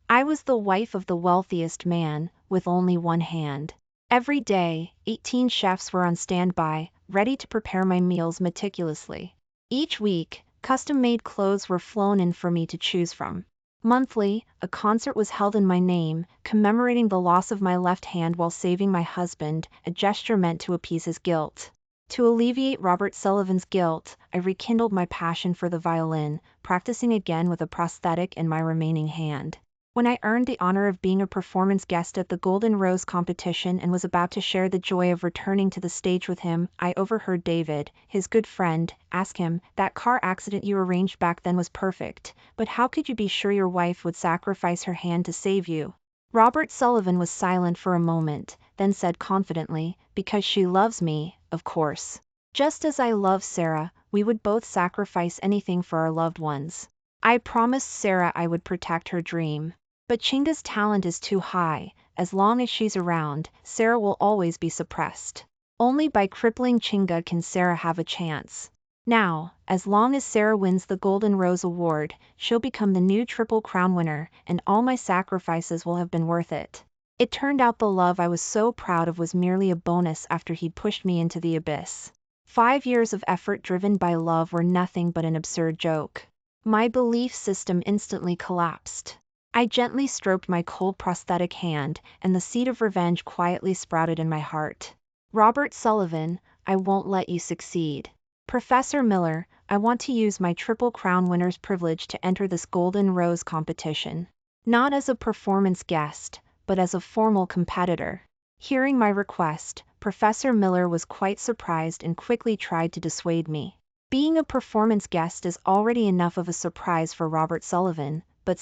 I was the wife of the wealthiest man, with only one hand. Every day, 18 chefs were on standby, ready to prepare my meals meticulously. Each week, custom-made clothes were flown in for me to choose from. Monthly, a concert was held in my name, commemorating the loss of my left hand while saving my husband, a gesture meant to appease his guilt. To alleviate Robert Sullivan's guilt, I rekindled my passion for the violin, practicing again with a prosthetic in my remaining hand. When I earned the honor of being a performance guest at the Golden Rose competition and was about to share the joy of returning to the stage with him, I overheard David, his good friend, ask him, "That car accident you arranged back then was perfect, but how could you be sure your wife would sacrifice her hand to save you?" Robert Sullivan was silent for a moment, then said confidently, "Because she loves me, of course. Just as I love Sarah, we would both sacrifice anything for our loved ones. I promised Sarah I would protect her dream. But Chinga's talent is too high. As long as she's around, Sarah will always be suppressed. Only by crippling Chinga can Sarah have a chance. Now, as long as Sarah wins the Golden Rose Award, she'll become the new Triple Crown winner, and all my sacrifices will have been worth it." It turned out the love I was so proud of was merely a bonus after he'd pushed me into the abyss. 5 years of effort driven by love were nothing but an absurd joke. My belief system instantly collapsed. I gently stroked my cold prosthetic hand, and the seed of revenge quietly sprouted in my heart. "Robert Sullivan, I won't let you succeed. Professor Miller, I want to use my Triple Crown winner's privilege to enter this Golden Rose competition. Not as a performance guest, but as a formal competitor." Hearing my request, Professor Miller was quite surprised and quickly tried to dissuade me. Being a performance guest is already enough of a surprise for Robert Sullivan, but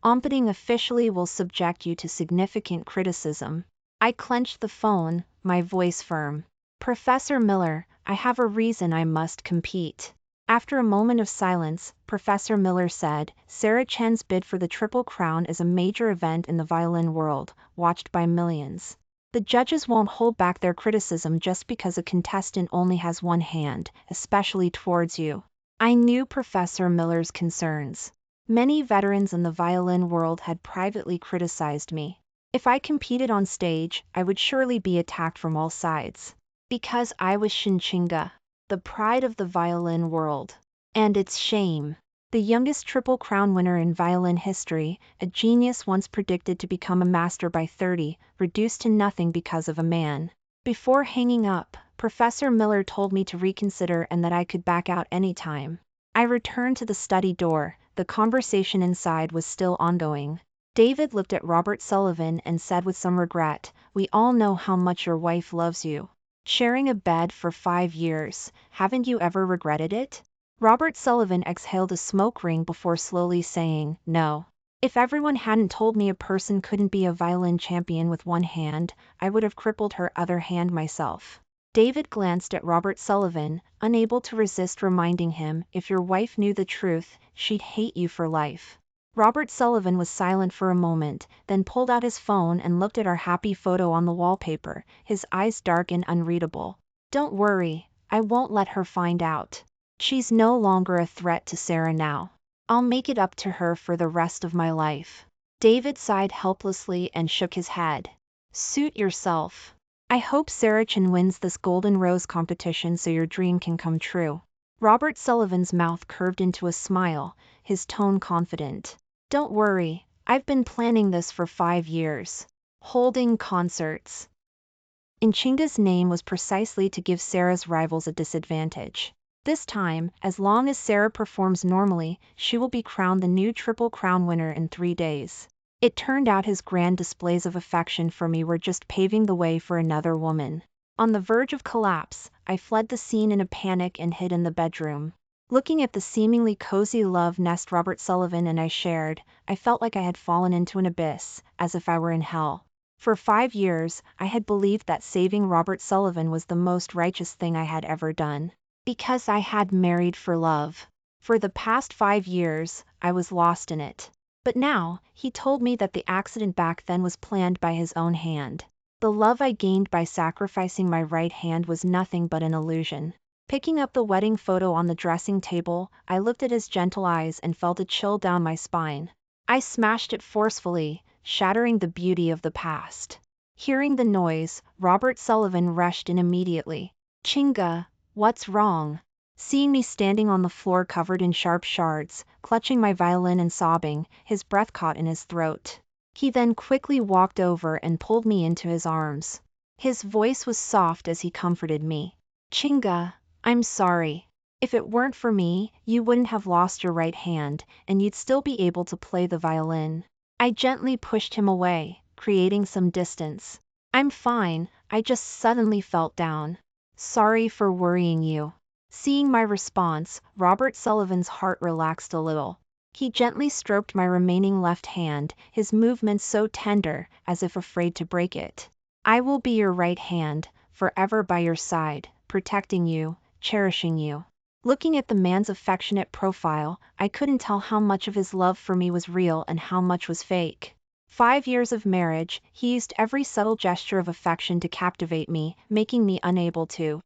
ompeting officially will subject you to significant criticism. I clenched the phone, my voice firm. "Professor Miller, I have a reason I must compete." After a moment of silence, Professor Miller said, "Sarah Chen's bid for the Triple Crown is a major event in the violin world, watched by millions. The judges won't hold back their criticism just because a contestant only has one hand, especially towards you." I knew Professor Miller's concerns. Many veterans in the violin world had privately criticized me. If I competed on stage, I would surely be attacked from all sides. Because I was Shinchinga, the pride of the violin world. And it's shame. The youngest Triple Crown winner in violin history, a genius once predicted to become a master by 30, reduced to nothing because of a man. Before hanging up, Professor Miller told me to reconsider and that I could back out anytime. I returned to the study door. The conversation inside was still ongoing. David looked at Robert Sullivan and said with some regret, "We all know how much your wife loves you. Sharing a bed for 5 years, haven't you ever regretted it?" Robert Sullivan exhaled a smoke ring before slowly saying, "No. If everyone hadn't told me a person couldn't be a violin champion with one hand, I would have crippled her other hand myself." David glanced at Robert Sullivan, unable to resist reminding him, "If your wife knew the truth, she'd hate you for life." Robert Sullivan was silent for a moment, then pulled out his phone and looked at our happy photo on the wallpaper, his eyes dark and unreadable. "Don't worry, I won't let her find out. She's no longer a threat to Sarah now. I'll make it up to her for the rest of my life." David sighed helplessly and shook his head. "Suit yourself. I hope Sarah Chen wins this Golden Rose competition so your dream can come true." Robert Sullivan's mouth curved into a smile, his tone confident. "Don't worry, I've been planning this for 5 years. Holding concerts in Chinga's name was precisely to give Sarah's rivals a disadvantage. This time, as long as Sarah performs normally, she will be crowned the new Triple Crown winner in 3 days. It turned out his grand displays of affection for me were just paving the way for another woman. On the verge of collapse, I fled the scene in a panic and hid in the bedroom. Looking at the seemingly cozy love nest Robert Sullivan and I shared, I felt like I had fallen into an abyss, as if I were in hell. For 5 years, I had believed that saving Robert Sullivan was the most righteous thing I had ever done. Because I had married for love. For the past 5 years, I was lost in it. But now, he told me that the accident back then was planned by his own hand. The love I gained by sacrificing my right hand was nothing but an illusion. Picking up the wedding photo on the dressing table, I looked at his gentle eyes and felt a chill down my spine. I smashed it forcefully, shattering the beauty of the past. Hearing the noise, Robert Sullivan rushed in immediately. Chinga, what's wrong? Seeing me standing on the floor covered in sharp shards, clutching my violin and sobbing, his breath caught in his throat. He then quickly walked over and pulled me into his arms. His voice was soft as he comforted me. Chinga, I'm sorry. If it weren't for me, you wouldn't have lost your right hand, and you'd still be able to play the violin. I gently pushed him away, creating some distance. I'm fine, I just suddenly felt down. Sorry for worrying you. Seeing my response, Robert Sullivan's heart relaxed a little. He gently stroked my remaining left hand, his movements so tender, as if afraid to break it. I will be your right hand, forever by your side, protecting you, cherishing you. Looking at the man's affectionate profile, I couldn't tell how much of his love for me was real and how much was fake. 5 years of marriage, he used every subtle gesture of affection to captivate me, making me unable to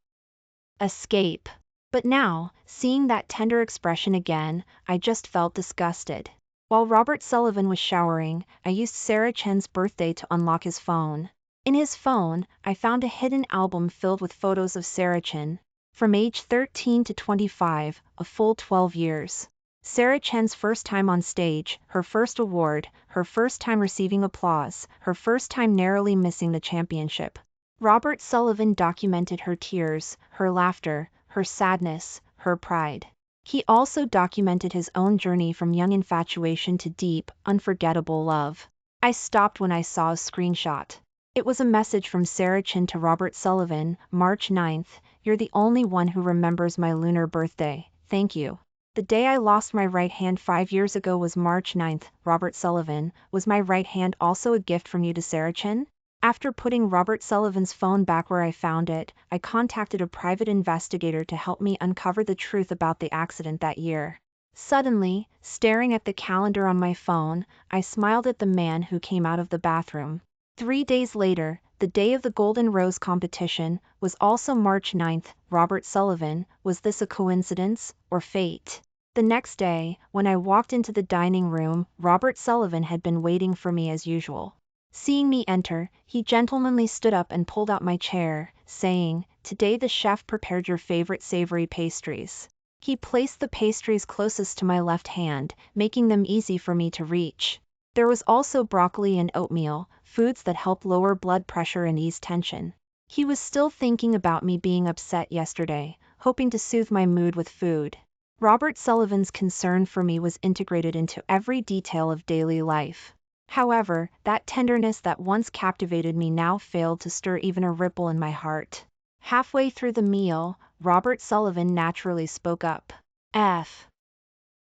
escape. But now, seeing that tender expression again, I just felt disgusted. While Robert Sullivan was showering, I used Sarah Chen's birthday to unlock his phone. In his phone, I found a hidden album filled with photos of Sarah Chen. From age 13 to 25, a full 12 years. Sarah Chen's first time on stage, her first award, her first time receiving applause, her first time narrowly missing the championship. Robert Sullivan documented her tears, her laughter, her sadness, her pride. He also documented his own journey from young infatuation to deep, unforgettable love. I stopped when I saw a screenshot. It was a message from Sarah Chen to Robert Sullivan, March 9th, "You're the only one who remembers my lunar birthday, thank you." The day I lost my right hand 5 years ago was March 9th, Robert Sullivan. Was my right hand also a gift from you to Sarah Chen? After putting Robert Sullivan's phone back where I found it, I contacted a private investigator to help me uncover the truth about the accident that year. Suddenly, staring at the calendar on my phone, I smiled at the man who came out of the bathroom. 3 days later, the day of the Golden Rose competition, was also March 9th, Robert Sullivan. Was this a coincidence, or fate? The next day, when I walked into the dining room, Robert Sullivan had been waiting for me as usual. Seeing me enter, he gentlemanly stood up and pulled out my chair, saying, "Today the chef prepared your favorite savory pastries." He placed the pastries closest to my left hand, making them easy for me to reach. There was also broccoli and oatmeal, foods that help lower blood pressure and ease tension. He was still thinking about me being upset yesterday, hoping to soothe my mood with food. Robert Sullivan's concern for me was integrated into every detail of daily life. However, that tenderness that once captivated me now failed to stir even a ripple in my heart. Halfway through the meal, Robert Sullivan naturally spoke up.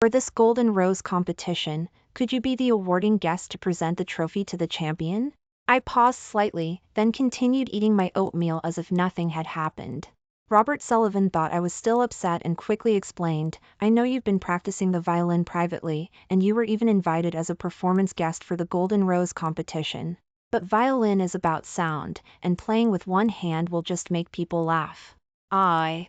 For this Golden Rose competition, could you be the awarding guest to present the trophy to the champion? I paused slightly, then continued eating my oatmeal as if nothing had happened. Robert Sullivan thought I was still upset and quickly explained, "I know you've been practicing the violin privately, and you were even invited as a performance guest for the Golden Rose competition. But violin is about sound, and playing with one hand will just make people laugh. I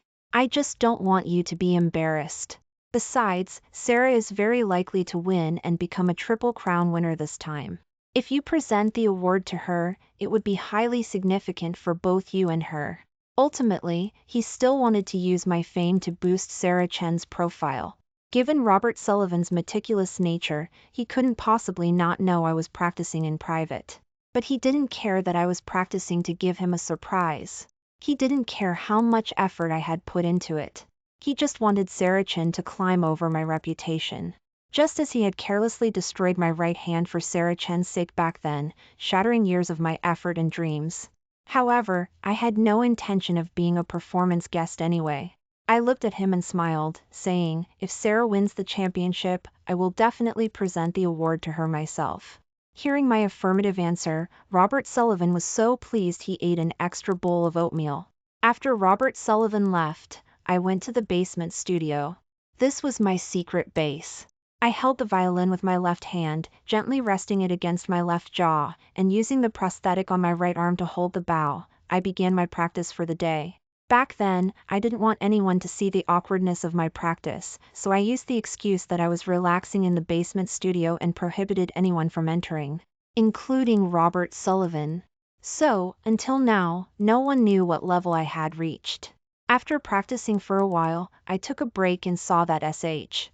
just don't want you to be embarrassed. Besides, Sarah is very likely to win and become a Triple Crown winner this time. If you present the award to her, it would be highly significant for both you and her." Ultimately, he still wanted to use my fame to boost Sarah Chen's profile. Given Robert Sullivan's meticulous nature, he couldn't possibly not know I was practicing in private. But he didn't care that I was practicing to give him a surprise. He didn't care how much effort I had put into it. He just wanted Sarah Chen to climb over my reputation. Just as he had carelessly destroyed my right hand for Sarah Chen's sake back then, shattering years of my effort and dreams. However, I had no intention of being a performance guest anyway. I looked at him and smiled, saying, "If Sarah wins the championship, I will definitely present the award to her myself." Hearing my affirmative answer, Robert Sullivan was so pleased he ate an extra bowl of oatmeal. After Robert Sullivan left, I went to the basement studio. This was my secret base. I held the violin with my left hand, gently resting it against my left jaw, and using the prosthetic on my right arm to hold the bow. I began my practice for the day. Back then, I didn't want anyone to see the awkwardness of my practice, so I used the excuse that I was relaxing in the basement studio and prohibited anyone from entering, including Robert Sullivan. So, until now, no one knew what level I had reached. After practicing for a while, I took a break and saw that SH.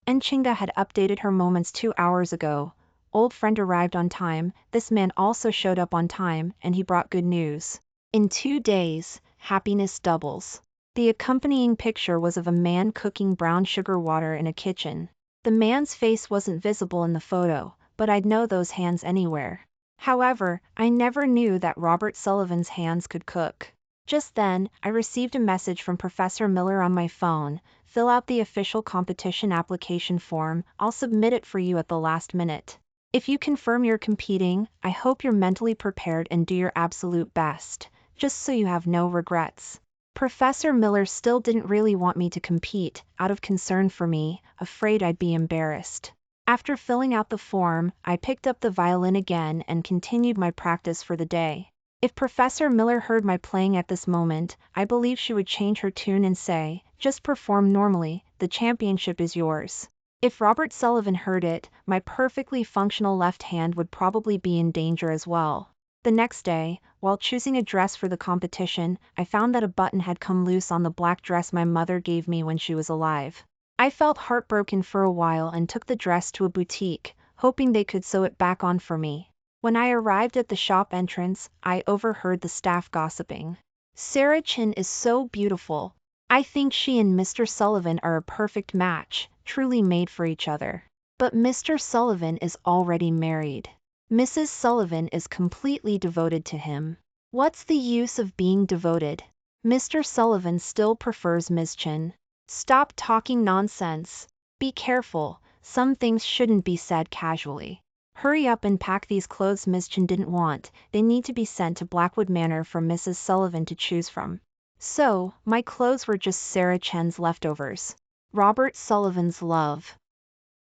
And Chinga had updated her moments 2 hours ago. Old friend arrived on time, this man also showed up on time, and he brought good news. In 2 days, happiness doubles. The accompanying picture was of a man cooking brown sugar water in a kitchen. The man's face wasn't visible in the photo, but I'd know those hands anywhere. However, I never knew that Robert Sullivan's hands could cook. Just then, I received a message from Professor Miller on my phone. Fill out the official competition application form, I'll submit it for you at the last minute. If you confirm you're competing, I hope you're mentally prepared and do your absolute best, just so you have no regrets. Professor Miller still didn't really want me to compete, out of concern for me, afraid I'd be embarrassed. After filling out the form, I picked up the violin again and continued my practice for the day. If Professor Miller heard my playing at this moment, I believe she would change her tune and say, "Just perform normally, the championship is yours." If Robert Sullivan heard it, my perfectly functional left hand would probably be in danger as well. The next day, while choosing a dress for the competition, I found that a button had come loose on the black dress my mother gave me when she was alive. I felt heartbroken for a while and took the dress to a boutique, hoping they could sew it back on for me. When I arrived at the shop entrance, I overheard the staff gossiping. "Sarah Chin is so beautiful. I think she and Mr. Sullivan are a perfect match, truly made for each other. But Mr. Sullivan is already married. Mrs. Sullivan is completely devoted to him. What's the use of being devoted? Mr. Sullivan still prefers Ms. Chin. Stop talking nonsense. Be careful, some things shouldn't be said casually. Hurry up and pack these clothes Ms. Chin didn't want, they need to be sent to Blackwood Manor for Mrs. Sullivan to choose from." So, my clothes were just Sarah Chen's leftovers. Robert Sullivan's love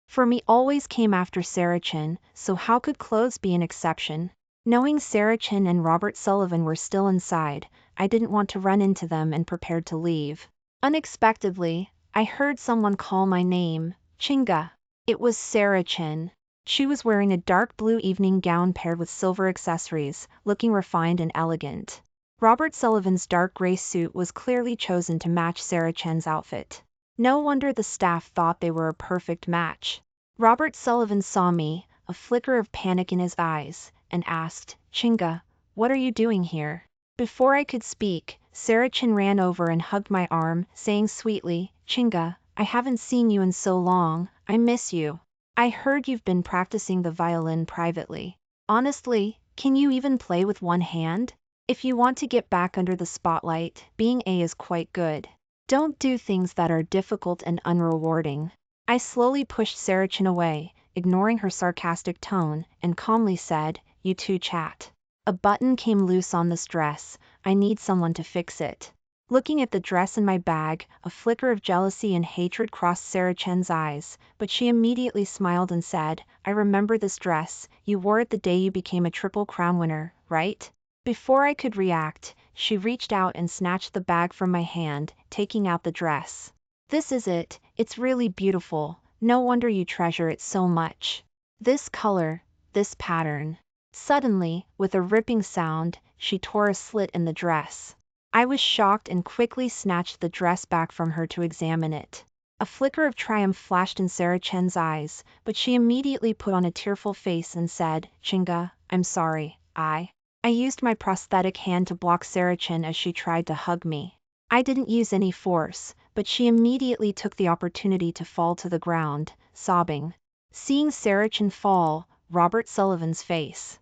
for me always came after Sarah Chen, so how could clothes be an exception? Knowing Sarah Chen and Robert Sullivan were still inside, I didn't want to run into them and prepared to leave. Unexpectedly, I heard someone call my name, Chinga. It was Sarah Chen. She was wearing a dark blue evening gown paired with silver accessories, looking refined and elegant. Robert Sullivan's dark gray suit was clearly chosen to match Sarah Chen's outfit. No wonder the staff thought they were a perfect match. Robert Sullivan saw me, a flicker of panic in his eyes, and asked, "Chinga, what are you doing here?" Before I could speak, Sarah Chen ran over and hugged my arm, saying sweetly, "Chinga, I haven't seen you in so long, I miss you. I heard you've been practicing the violin privately. Honestly, can you even play with one hand? If you want to get back under the spotlight, being A is quite good. Don't do things that are difficult and unrewarding." I slowly pushed Sarah Chin away, ignoring her sarcastic tone, and calmly said, "You two chat. A button came loose on this dress, I need someone to fix it." Looking at the dress in my bag, a flicker of jealousy and hatred crossed Sarah Chen's eyes, but she immediately smiled and said, "I remember this dress, you wore it the day you became a Triple Crown winner, right?" Before I could react, she reached out and snatched the bag from my hand, taking out the dress. "This is it, it's really beautiful, no wonder you treasure it so much. This color, this pattern." Suddenly, with a ripping sound, she tore a slit in the dress. I was shocked and quickly snatched the dress back from her to examine it. A flicker of triumph flashed in Sarah Chen's eyes, but she immediately put on a tearful face and said, "Chinga, I'm sorry, I used my prosthetic hand to block Sarah Chen as she tried to hug me. I didn't use any force, but she immediately took the opportunity to fall to the ground, sobbing." Seeing Sarah Chen fall, Robert Sullivan's face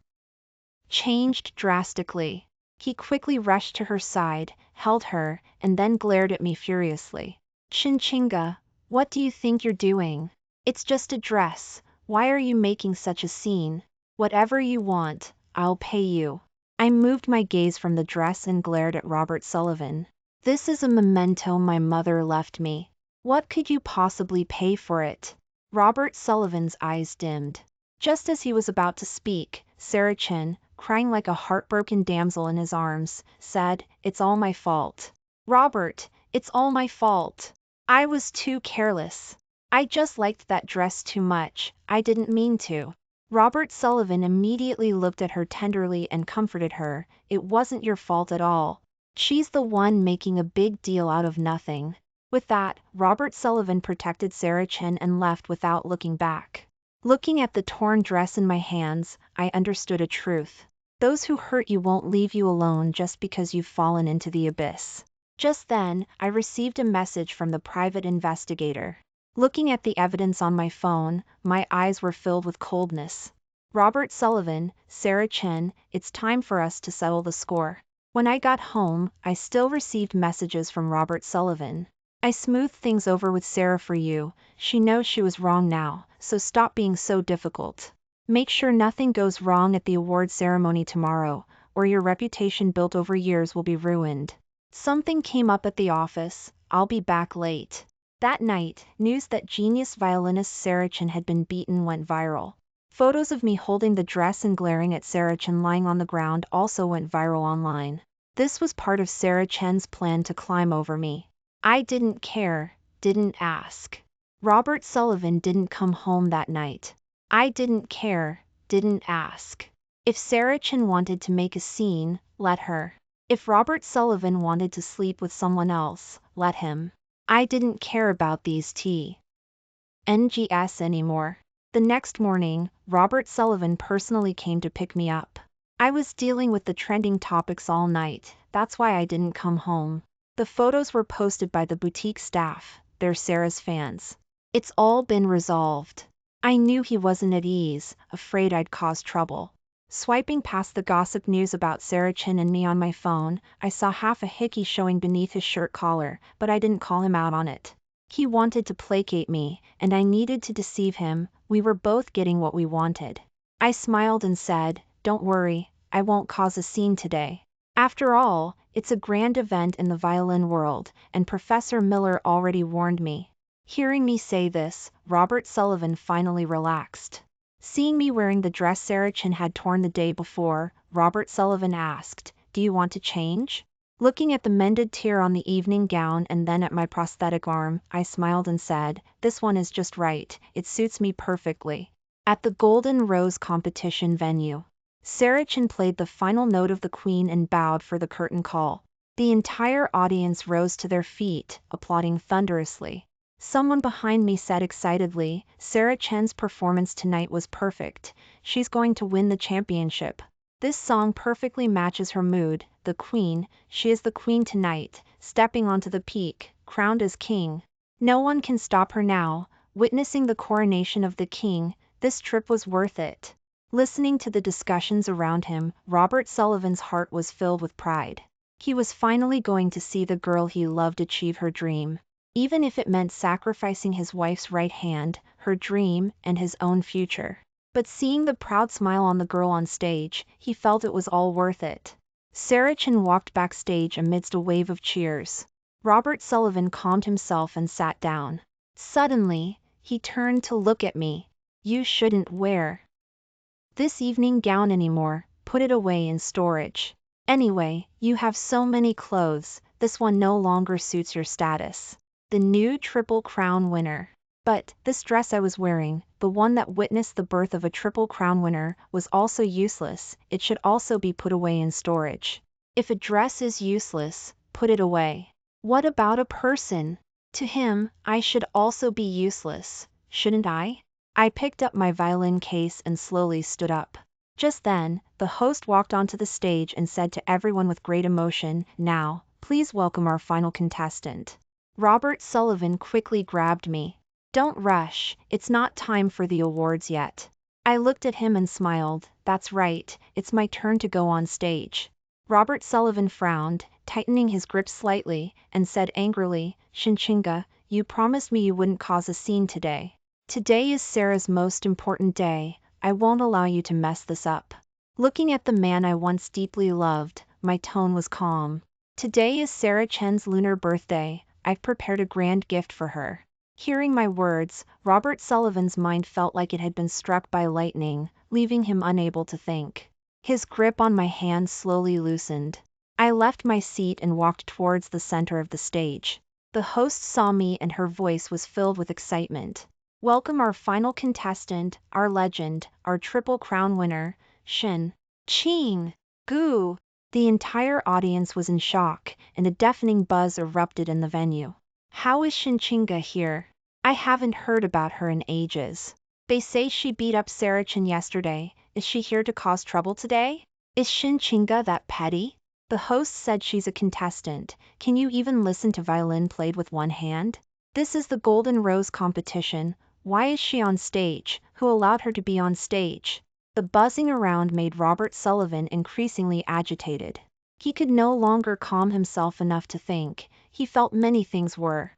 changed drastically. He quickly rushed to her side, held her, and then glared at me furiously. "Chinga, what do you think you're doing? It's just a dress, why are you making such a scene? Whatever you want, I'll pay you." I moved my gaze from the dress and glared at Robert Sullivan. "This is a memento my mother left me. What could you possibly pay for it?" Robert Sullivan's eyes dimmed. Just as he was about to speak, Sarah Chen, crying like a heartbroken damsel in his arms, said, "It's all my fault. Robert, it's all my fault. I was too careless. I just liked that dress too much, I didn't mean to." Robert Sullivan immediately looked at her tenderly and comforted her. "It wasn't your fault at all. She's the one making a big deal out of nothing." With that, Robert Sullivan protected Sarah Chen and left without looking back. Looking at the torn dress in my hands, I understood a truth. Those who hurt you won't leave you alone just because you've fallen into the abyss. Just then, I received a message from the private investigator. Looking at the evidence on my phone, my eyes were filled with coldness. "Robert Sullivan, Sarah Chen, it's time for us to settle the score." When I got home, I still received messages from Robert Sullivan. "I smoothed things over with Sarah for you. She knows she was wrong now, so stop being so difficult. Make sure nothing goes wrong at the awards ceremony tomorrow, or your reputation built over years will be ruined. Something came up at the office, I'll be back late." That night, news that genius violinist Sarah Chen had been beaten went viral. Photos of me holding the dress and glaring at Sarah Chen lying on the ground also went viral online. This was part of Sarah Chen's plan to climb over me. I didn't care, didn't ask. Robert Sullivan didn't come home that night. I didn't care, didn't ask. If Sarah Chen wanted to make a scene, let her. If Robert Sullivan wanted to sleep with someone else, let him. I didn't care about these NGS anymore. The next morning, Robert Sullivan personally came to pick me up. I was dealing with the trending topics all night, that's why I didn't come home. The photos were posted by the boutique staff, they're Sarah's fans. It's all been resolved. I knew he wasn't at ease, afraid I'd cause trouble. Swiping past the gossip news about Sarah Chen and me on my phone, I saw half a hickey showing beneath his shirt collar, but I didn't call him out on it. He wanted to placate me, and I needed to deceive him. We were both getting what we wanted. I smiled and said, "Don't worry, I won't cause a scene today. After all, it's a grand event in the violin world, and Professor Miller already warned me." Hearing me say this, Robert Sullivan finally relaxed. Seeing me wearing the dress Sarah Chen had torn the day before, Robert Sullivan asked, "Do you want to change?" Looking at the mended tear on the evening gown and then at my prosthetic arm, I smiled and said, "This one is just right, it suits me perfectly." At the Golden Rose competition venue, Sarah Chen played the final note of the Queen and bowed for the curtain call. The entire audience rose to their feet, applauding thunderously. Someone behind me said excitedly, "Sarah Chen's performance tonight was perfect. She's going to win the championship. This song perfectly matches her mood, the Queen, she is the Queen tonight, stepping onto the peak, crowned as king. No one can stop her now." Witnessing the coronation of the king, this trip was worth it. Listening to the discussions around him, Robert Sullivan's heart was filled with pride. He was finally going to see the girl he loved achieve her dream. Even if it meant sacrificing his wife's right hand, her dream, and his own future. But seeing the proud smile on the girl on stage, he felt it was all worth it. Sarah Chen walked backstage amidst a wave of cheers. Robert Sullivan calmed himself and sat down. Suddenly, he turned to look at me. "You shouldn't wear this evening gown anymore, put it away in storage. Anyway, you have so many clothes, this one no longer suits your status." The new Triple Crown winner. But, this dress I was wearing, the one that witnessed the birth of a Triple Crown winner, was also useless, it should also be put away in storage. If a dress is useless, put it away. What about a person? To him, I should also be useless, shouldn't I? I picked up my violin case and slowly stood up. Just then, the host walked onto the stage and said to everyone with great emotion, "Now, please welcome our final contestant." Robert Sullivan quickly grabbed me. "Don't rush, it's not time for the awards yet." I looked at him and smiled, "That's right, it's my turn to go on stage." Robert Sullivan frowned, tightening his grip slightly, and said angrily, "Shinchinga, you promised me you wouldn't cause a scene today. Today is Sarah's most important day, I won't allow you to mess this up." Looking at the man I once deeply loved, my tone was calm. "Today is Sarah Chen's lunar birthday, I've prepared a grand gift for her." Hearing my words, Robert Sullivan's mind felt like it had been struck by lightning, leaving him unable to think. His grip on my hand slowly loosened. I left my seat and walked towards the center of the stage. The host saw me and her voice was filled with excitement. Welcome our final contestant, our legend, our Triple Crown winner, Shin Ching Gu. The entire audience was in shock, and a deafening buzz erupted in the venue. How is Shin Chinga here? I haven't heard about her in ages. They say she beat up Sarah Chin yesterday. Is she here to cause trouble today? Is Shin Chinga that petty? The host said she's a contestant. Can you even listen to violin played with one hand? This is the Golden Rose competition. Why is she on stage? Who allowed her to be on stage? The buzzing around made Robert Sullivan increasingly agitated. He could no longer calm himself enough to think. He felt many things were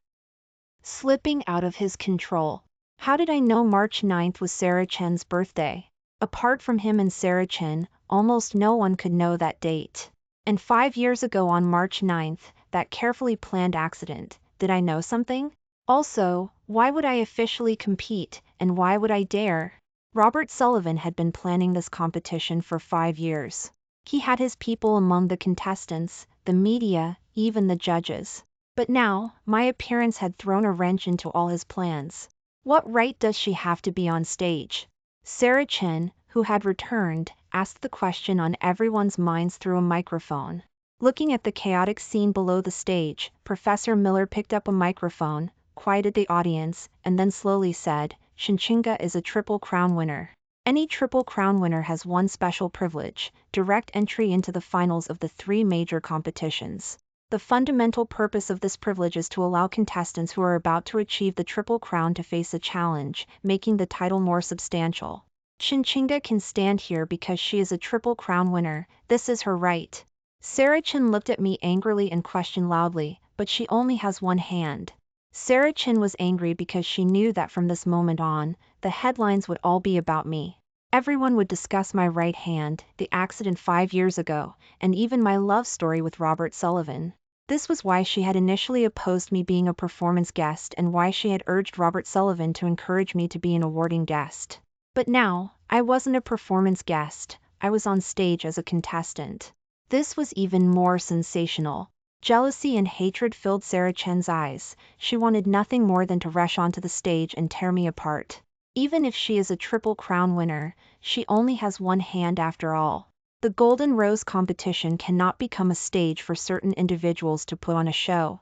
slipping out of his control. How did I know March 9th was Sarah Chen's birthday? Apart from him and Sarah Chen, almost no one could know that date. And 5 years ago on March 9th, that carefully planned accident, did I know something? Also, why would I officially compete, and why would I dare? Robert Sullivan had been planning this competition for 5 years. He had his people among the contestants, the media, even the judges. But now, my appearance had thrown a wrench into all his plans. What right does she have to be on stage? Sarah Chen, who had returned, asked the question on everyone's minds through a microphone. Looking at the chaotic scene below the stage, Professor Miller picked up a microphone, quieted the audience, and then slowly said, Shinchinga is a Triple Crown winner. Any Triple Crown winner has one special privilege, direct entry into the finals of the 3 major competitions. The fundamental purpose of this privilege is to allow contestants who are about to achieve the Triple Crown to face a challenge, making the title more substantial. Shinchinga can stand here because she is a Triple Crown winner. This is her right. Sarah Chen looked at me angrily and questioned loudly, but she only has one hand. Sarah Chen was angry because she knew that from this moment on, the headlines would all be about me. Everyone would discuss my right hand, the accident 5 years ago, and even my love story with Robert Sullivan. This was why she had initially opposed me being a performance guest and why she had urged Robert Sullivan to encourage me to be an awarding guest. But now, I wasn't a performance guest, I was on stage as a contestant. This was even more sensational. Jealousy and hatred filled Sarah Chen's eyes. She wanted nothing more than to rush onto the stage and tear me apart. Even if she is a Triple Crown winner, she only has one hand after all. The Golden Rose competition cannot become a stage for certain individuals to put on a show.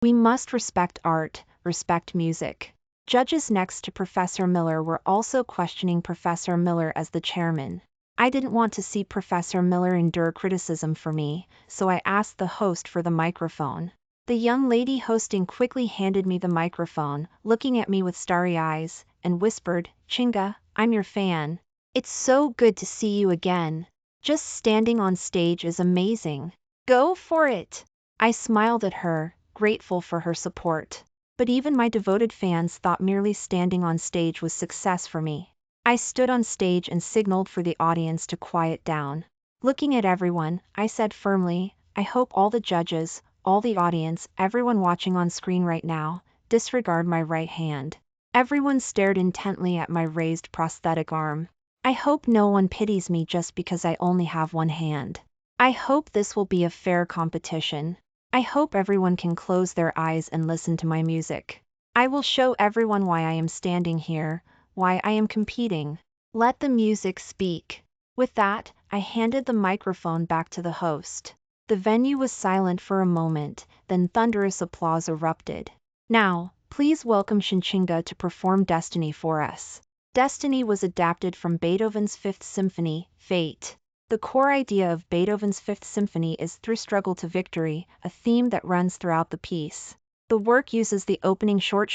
We must respect art, respect music. Judges next to Professor Miller were also questioning Professor Miller as the chairman. I didn't want to see Professor Miller endure criticism for me, so I asked the host for the microphone. The young lady hosting quickly handed me the microphone, looking at me with starry eyes, and whispered, Chinga, I'm your fan. It's so good to see you again. Just standing on stage is amazing. Go for it. I smiled at her, grateful for her support. But even my devoted fans thought merely standing on stage was success for me. I stood on stage and signaled for the audience to quiet down. Looking at everyone, I said firmly, I hope all the judges, all the audience, everyone watching on screen right now, disregard my right hand. Everyone stared intently at my raised prosthetic arm. I hope no one pities me just because I only have one hand. I hope this will be a fair competition. I hope everyone can close their eyes and listen to my music. I will show everyone why I am standing here, why I am competing. Let the music speak. With that, I handed the microphone back to the host. The venue was silent for a moment, then thunderous applause erupted. Now, please welcome Shinchinga to perform Destiny for us. Destiny was adapted from Beethoven's Fifth Symphony, Fate. The core idea of Beethoven's Fifth Symphony is through struggle to victory, a theme that runs throughout the piece. The work uses the opening short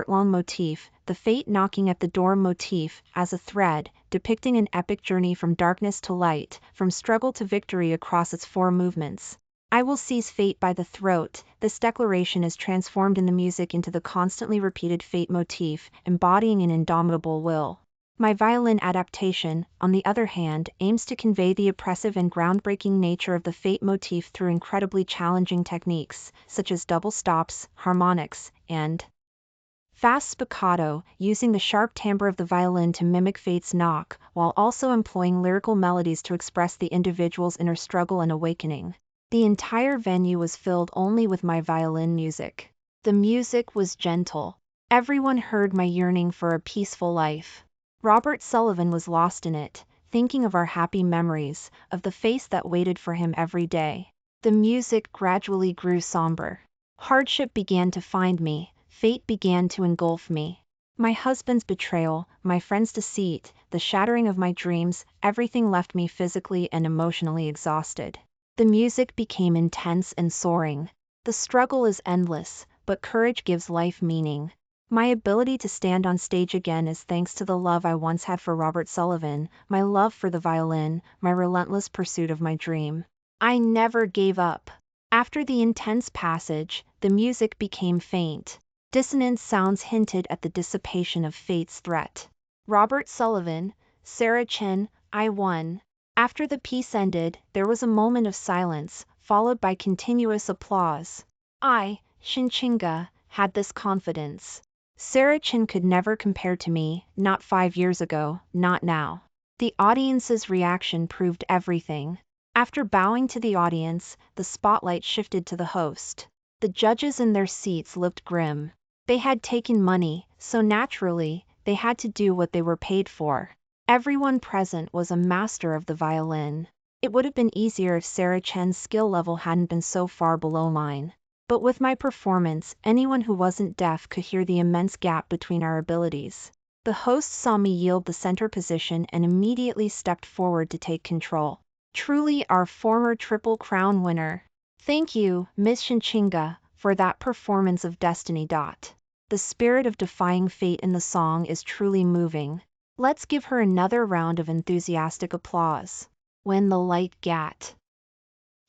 long motif, the fate knocking at the door motif, as a thread, depicting an epic journey from darkness to light, from struggle to victory across its 4 movements. I will seize fate by the throat. This declaration is transformed in the music into the constantly repeated fate motif, embodying an indomitable will. My violin adaptation, on the other hand, aims to convey the oppressive and groundbreaking nature of the fate motif through incredibly challenging techniques, such as double stops, harmonics, and fast spiccato, using the sharp timbre of the violin to mimic fate's knock, while also employing lyrical melodies to express the individual's inner struggle and awakening. The entire venue was filled only with my violin music. The music was gentle. Everyone heard my yearning for a peaceful life. Robert Sullivan was lost in it, thinking of our happy memories, of the face that waited for him every day. The music gradually grew somber. Hardship began to find me, fate began to engulf me. My husband's betrayal, my friend's deceit, the shattering of my dreams, everything left me physically and emotionally exhausted. The music became intense and soaring. The struggle is endless, but courage gives life meaning. My ability to stand on stage again is thanks to the love I once had for Robert Sullivan, my love for the violin, my relentless pursuit of my dream. I never gave up. After the intense passage, the music became faint. Dissonant sounds hinted at the dissipation of fate's threat. Robert Sullivan, Sarah Chen, I won. After the piece ended, there was a moment of silence, followed by continuous applause. I, Shinchinga, had this confidence. Sarah Chen could never compare to me, not 5 years ago, not now. The audience's reaction proved everything. After bowing to the audience, the spotlight shifted to the host. The judges in their seats looked grim. They had taken money, so naturally, they had to do what they were paid for. Everyone present was a master of the violin. It would have been easier if Sarah Chen's skill level hadn't been so far below mine. But with my performance, anyone who wasn't deaf could hear the immense gap between our abilities. The host saw me yield the center position and immediately stepped forward to take control. Truly our former Triple Crown winner. Thank you, Ms. Shinchinga, for that performance of destiny. The spirit of defying fate in the song is truly moving. Let's give her another round of enthusiastic applause. When the light gat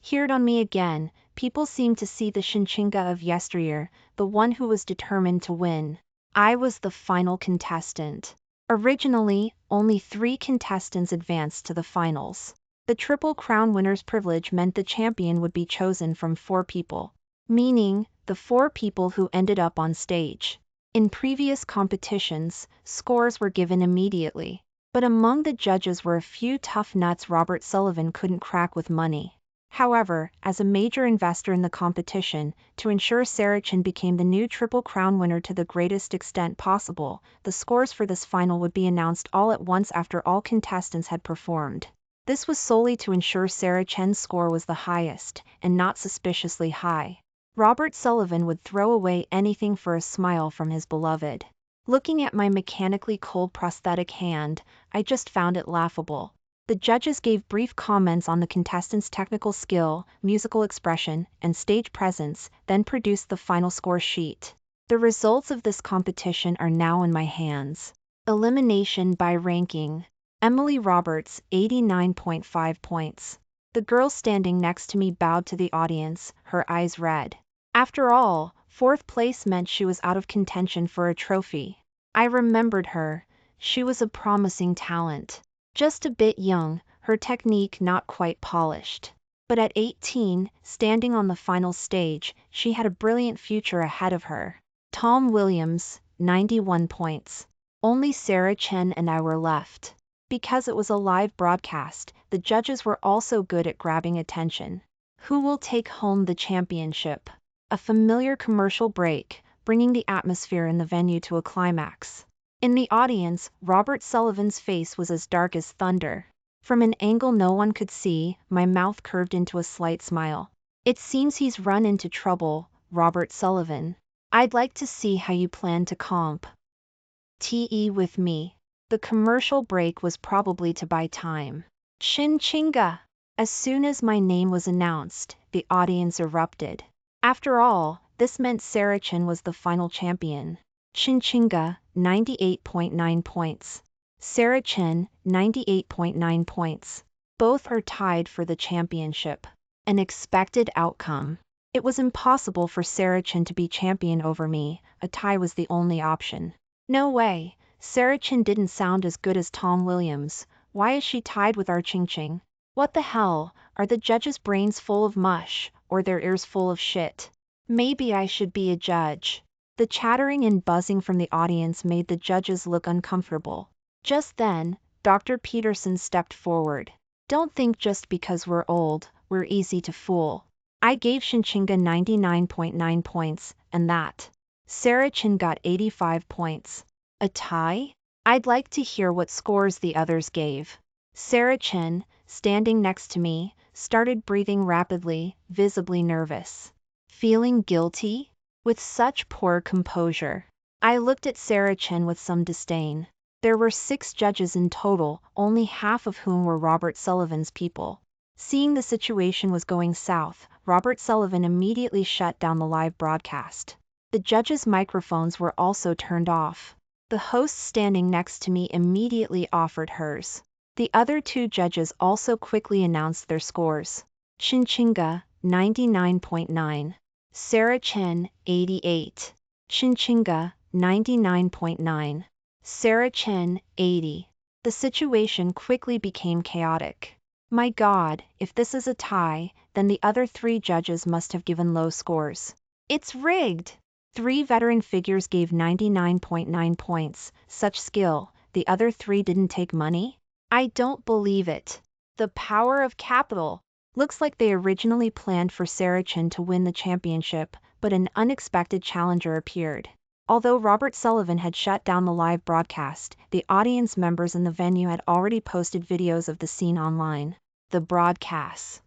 heard on me again, people seemed to see the Shinchinga of yesteryear, the one who was determined to win. I was the final contestant. Originally, only 3 contestants advanced to the finals. The Triple Crown winner's privilege meant the champion would be chosen from 4 people, meaning the 4 people who ended up on stage. In previous competitions, scores were given immediately, but among the judges were a few tough nuts Robert Sullivan couldn't crack with money. However, as a major investor in the competition, to ensure Sarah Chen became the new Triple Crown winner to the greatest extent possible, the scores for this final would be announced all at once after all contestants had performed. This was solely to ensure Sarah Chen's score was the highest, and not suspiciously high. Robert Sullivan would throw away anything for a smile from his beloved. Looking at my mechanically cold prosthetic hand, I just found it laughable. The judges gave brief comments on the contestants' technical skill, musical expression, and stage presence, then produced the final score sheet. The results of this competition are now in my hands. Elimination by ranking. Emily Roberts, 89.5 points. The girl standing next to me bowed to the audience, her eyes red. After all, 4th place meant she was out of contention for a trophy. I remembered her. She was a promising talent. Just a bit young, her technique not quite polished. But at 18, standing on the final stage, she had a brilliant future ahead of her. Tom Williams, 91 points. Only Sarah Chen and I were left. Because it was a live broadcast, the judges were also good at grabbing attention. Who will take home the championship? A familiar commercial break, bringing the atmosphere in the venue to a climax. In the audience, Robert Sullivan's face was as dark as thunder. From an angle no one could see, my mouth curved into a slight smile. It seems he's run into trouble, Robert Sullivan. I'd like to see how you plan to comp. TE with me. The commercial break was probably to buy time. Chin-chinga! As soon as my name was announced, the audience erupted. After all, this meant Sarah Chen was the final champion. Chin-chinga, 98.9 points. Sarah Chen, 98.9 points. Both are tied for the championship. An expected outcome. It was impossible for Sarah Chen to be champion over me, a tie was the only option. No way, Sarah Chen didn't sound as good as Tom Williams, why is she tied with our Ching-Ching? What the hell, are the judges' brains full of mush, or their ears full of shit? Maybe I should be a judge. The chattering and buzzing from the audience made the judges look uncomfortable. Just then, Dr. Peterson stepped forward. Don't think just because we're old, we're easy to fool. I gave Shinchinga 99.9 points, and that. Sarah Chin got 85 points. A tie? I'd like to hear what scores the others gave. Sarah Chin, standing next to me, started breathing rapidly, visibly nervous. Feeling guilty? With such poor composure. I looked at Sarah Chin with some disdain. There were 6 judges in total, only half of whom were Robert Sullivan's people. Seeing the situation was going south, Robert Sullivan immediately shut down the live broadcast. The judges' microphones were also turned off. The host standing next to me immediately offered hers. The other 2 judges also quickly announced their scores. Shinchinga, 99.9. Sarah Chin, 88. Shinchinga, 99.9. Sarah Chin, 80. The situation quickly became chaotic. My God, if this is a tie, then the other 3 judges must have given low scores. It's rigged! 3 veteran figures gave 99.9 points. Such skill, the other 3 didn't take money? I don't believe it. The power of capital. Looks like they originally planned for Sarah Chin to win the championship, but an unexpected challenger appeared. Although Robert Sullivan had shut down the live broadcast, the audience members in the venue had already posted videos of the scene online. The broadcast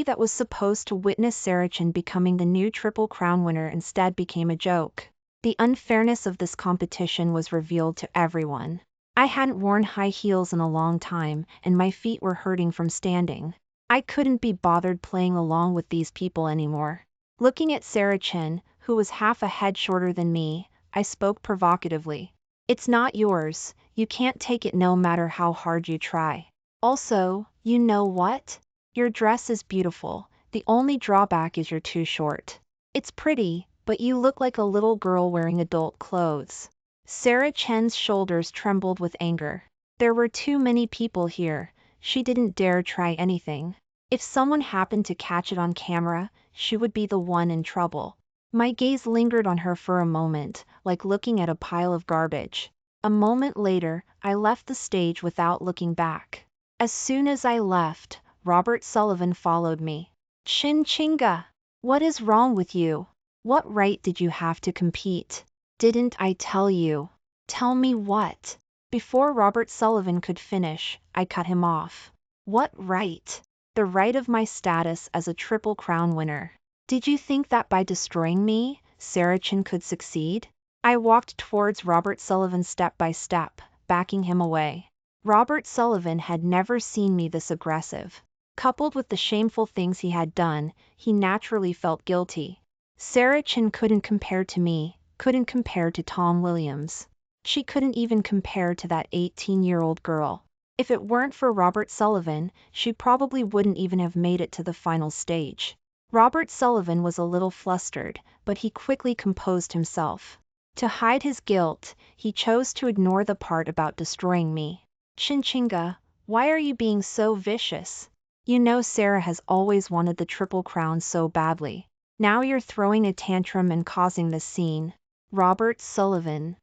that was supposed to witness Sarah Chin becoming the new Triple Crown winner instead became a joke. The unfairness of this competition was revealed to everyone. I hadn't worn high heels in a long time, and my feet were hurting from standing. I couldn't be bothered playing along with these people anymore. Looking at Sarah Chin, who was half a head shorter than me, I spoke provocatively. It's not yours, you can't take it no matter how hard you try. Also, you know what? Your dress is beautiful, the only drawback is you're too short. It's pretty, but you look like a little girl wearing adult clothes. Sarah Chen's shoulders trembled with anger. There were too many people here, she didn't dare try anything. If someone happened to catch it on camera, she would be the one in trouble. My gaze lingered on her for a moment, like looking at a pile of garbage. A moment later, I left the stage without looking back. As soon as I left, Robert Sullivan followed me. Shinchinga, what is wrong with you? What right did you have to compete? Didn't I tell you? Tell me what? Before Robert Sullivan could finish, I cut him off. What right? The right of my status as a Triple Crown winner. Did you think that by destroying me, Sarah Chin could succeed? I walked towards Robert Sullivan step by step, backing him away. Robert Sullivan had never seen me this aggressive. Coupled with the shameful things he had done, he naturally felt guilty. Sarah Chin couldn't compare to me, couldn't compare to Tom Williams. She couldn't even compare to that 18-year-old girl. If it weren't for Robert Sullivan, she probably wouldn't even have made it to the final stage. Robert Sullivan was a little flustered, but he quickly composed himself. To hide his guilt, he chose to ignore the part about destroying me. Shinchinga, why are you being so vicious? You know Sarah has always wanted the Triple Crown so badly. Now you're throwing a tantrum and causing this scene. Robert Sullivan's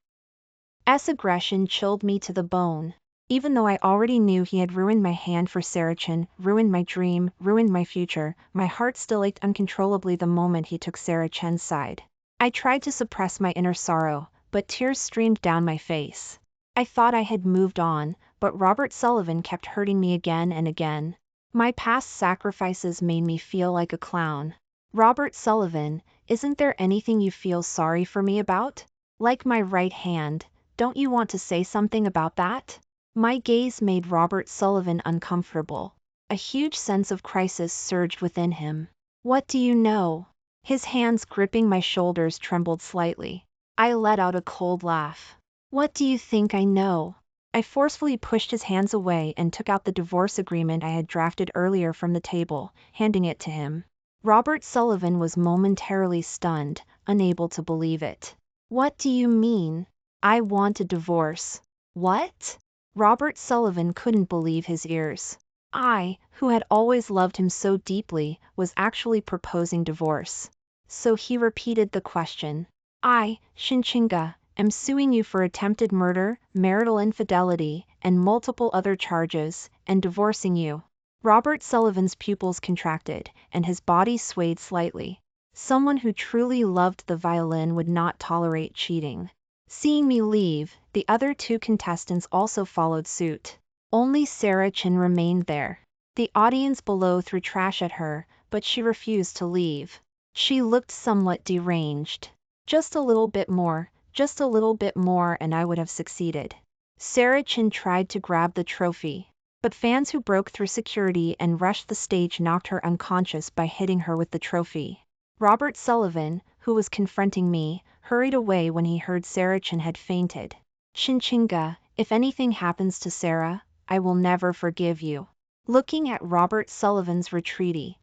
aggression chilled me to the bone. Even though I already knew he had ruined my hand for Sarah Chin, ruined my dream, ruined my future, my heart still ached uncontrollably the moment he took Sarah Chen's side. I tried to suppress my inner sorrow, but tears streamed down my face. I thought I had moved on, but Robert Sullivan kept hurting me again and again. My past sacrifices made me feel like a clown. Robert Sullivan, isn't there anything you feel sorry for me about? Like my right hand, don't you want to say something about that? My gaze made Robert Sullivan uncomfortable. A huge sense of crisis surged within him. What do you know? His hands gripping my shoulders trembled slightly. I let out a cold laugh. What do you think I know? I forcefully pushed his hands away and took out the divorce agreement I had drafted earlier from the table, handing it to him. Robert Sullivan was momentarily stunned, unable to believe it. What do you mean? I want a divorce. What? Robert Sullivan couldn't believe his ears. I, who had always loved him so deeply, was actually proposing divorce. So he repeated the question. I, Shinchinga, am suing you for attempted murder, marital infidelity, and multiple other charges, and divorcing you. Robert Sullivan's pupils contracted, and his body swayed slightly. Someone who truly loved the violin would not tolerate cheating. Seeing me leave, the other two contestants also followed suit. Only Sarah Chin remained there. The audience below threw trash at her, but she refused to leave. She looked somewhat deranged. Just a little bit more, and I would have succeeded. Sarah Chin tried to grab the trophy, but fans who broke through security and rushed the stage knocked her unconscious by hitting her with the trophy. Robert Sullivan, who was confronting me, hurried away when he heard Sarah Chin had fainted. Shinchinga, if anything happens to Sarah, I will never forgive you. Looking at Robert Sullivan's retreating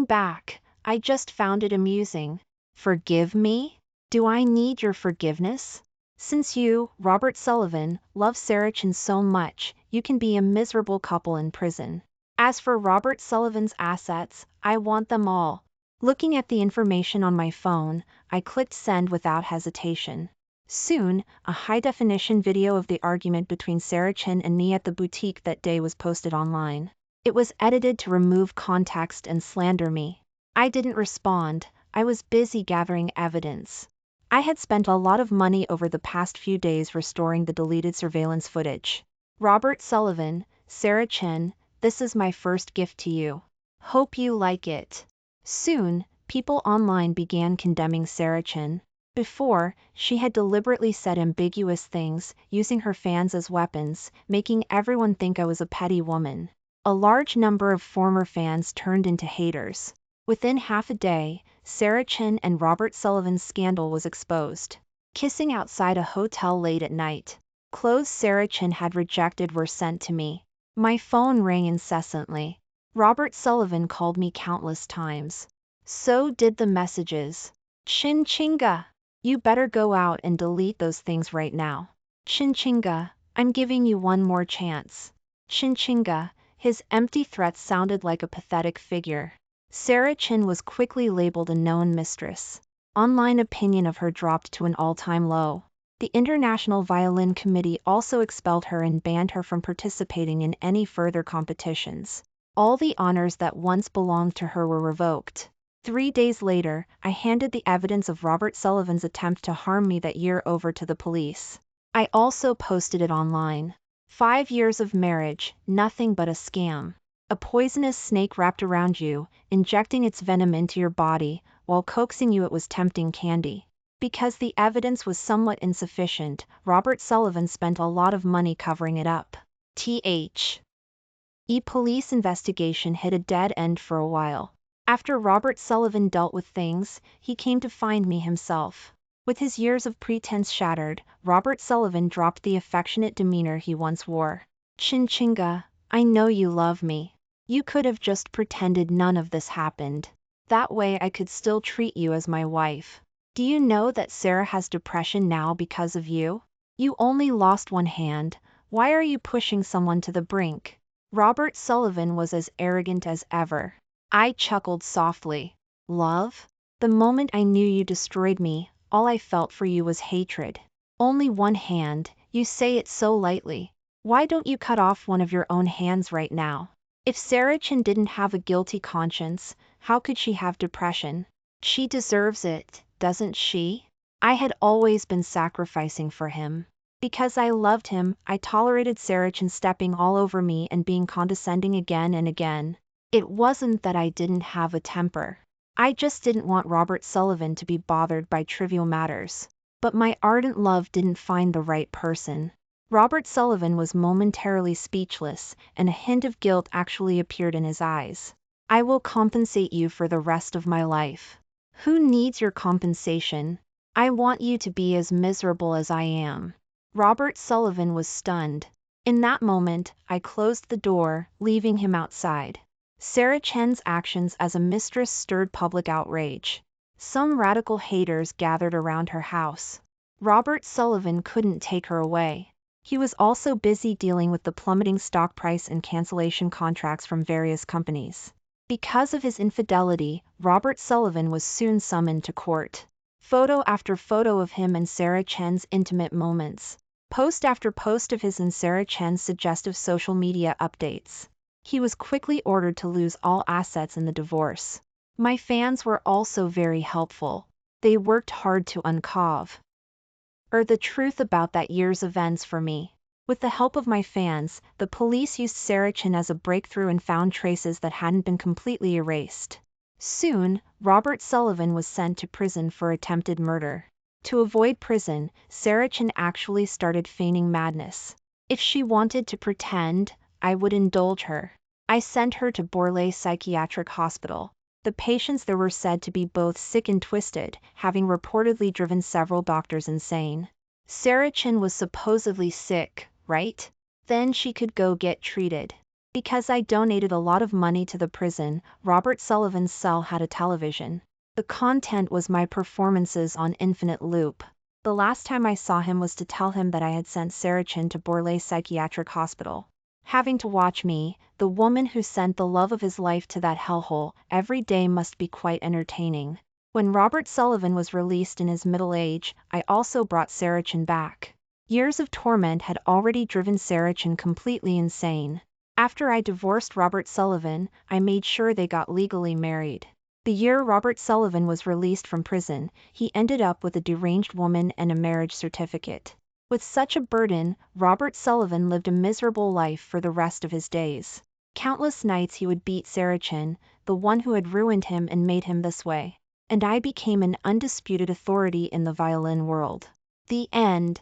back, I just found it amusing. Forgive me? Do I need your forgiveness? Since you, Robert Sullivan, love Sarah Chin so much, you can be a miserable couple in prison. As for Robert Sullivan's assets, I want them all. Looking at the information on my phone, I clicked send without hesitation. Soon, a high-definition video of the argument between Sarah Chin and me at the boutique that day was posted online. It was edited to remove context and slander me. I didn't respond. I was busy gathering evidence. I had spent a lot of money over the past few days restoring the deleted surveillance footage. Robert Sullivan, Sarah Chin, this is my first gift to you. Hope you like it. Soon, people online began condemning Sarah Chin. Before, she had deliberately said ambiguous things, using her fans as weapons, making everyone think I was a petty woman. A large number of former fans turned into haters. Within half a day, Sarah Chin and Robert Sullivan's scandal was exposed. Kissing outside a hotel late at night. Clothes Sarah Chin had rejected were sent to me. My phone rang incessantly. Robert Sullivan called me countless times. So did the messages. Shinchinga, you better go out and delete those things right now. Shinchinga, I'm giving you one more chance. Shinchinga, his empty threats sounded like a pathetic figure. Sarah Chin was quickly labeled a known mistress. Online opinion of her dropped to an all-time low. The International Violin Committee also expelled her and banned her from participating in any further competitions. All the honors that once belonged to her were revoked. 3 days later, I handed the evidence of Robert Sullivan's attempt to harm me that year over to the police. I also posted it online. 5 years of marriage, nothing but a scam. A poisonous snake wrapped around you, injecting its venom into your body, while coaxing you it was tempting candy. Because the evidence was somewhat insufficient, Robert Sullivan spent a lot of money covering it up. A police investigation hit a dead end for a while. After Robert Sullivan dealt with things, he came to find me himself. With his years of pretense shattered, Robert Sullivan dropped the affectionate demeanor he once wore. Shinchinga, I know you love me. You could have just pretended none of this happened. That way I could still treat you as my wife. Do you know that Sarah has depression now because of you? You only lost one hand. Why are you pushing someone to the brink? Robert Sullivan was as arrogant as ever. I chuckled softly. Love? The moment I knew you destroyed me, all I felt for you was hatred. Only one hand, you say it so lightly. Why don't you cut off one of your own hands right now? If Sarah Chin didn't have a guilty conscience, how could she have depression? She deserves it, doesn't she? I had always been sacrificing for him. Because I loved him, I tolerated Sarah Chin stepping all over me and being condescending again and again. It wasn't that I didn't have a temper. I just didn't want Robert Sullivan to be bothered by trivial matters. But my ardent love didn't find the right person. Robert Sullivan was momentarily speechless, and a hint of guilt actually appeared in his eyes. I will compensate you for the rest of my life. Who needs your compensation? I want you to be as miserable as I am. Robert Sullivan was stunned. In that moment, I closed the door, leaving him outside. Sarah Chen's actions as a mistress stirred public outrage. Some radical haters gathered around her house. Robert Sullivan couldn't take her away. He was also busy dealing with the plummeting stock price and cancellation contracts from various companies. Because of his infidelity, Robert Sullivan was soon summoned to court. Photo after photo of him and Sarah Chen's intimate moments. Post after post of his and Sarah Chen's suggestive social media updates. He was quickly ordered to lose all assets in the divorce. My fans were also very helpful. They worked hard to uncover the truth about that year's events for me. With the help of my fans, the police used Sarah Chen as a breakthrough and found traces that hadn't been completely erased. Soon, Robert Sullivan was sent to prison for attempted murder. To avoid prison, Sarah Chen actually started feigning madness. If she wanted to pretend, I would indulge her. I sent her to Borlée Psychiatric Hospital. The patients there were said to be both sick and twisted, having reportedly driven several doctors insane. Sarah Chen was supposedly sick, right? Then she could go get treated. Because I donated a lot of money to the prison, Robert Sullivan's cell had a television. The content was my performances on infinite loop. The last time I saw him was to tell him that I had sent Sarah Chen to Borlée Psychiatric Hospital. Having to watch me, the woman who sent the love of his life to that hellhole, every day must be quite entertaining. When Robert Sullivan was released in his middle age, I also brought Sarah Chen back. Years of torment had already driven Sarah Chen completely insane. After I divorced Robert Sullivan, I made sure they got legally married. The year Robert Sullivan was released from prison, he ended up with a deranged woman and a marriage certificate. With such a burden, Robert Sullivan lived a miserable life for the rest of his days. Countless nights he would beat Sarah Chen, the one who had ruined him and made him this way. And I became an undisputed authority in the violin world. The end.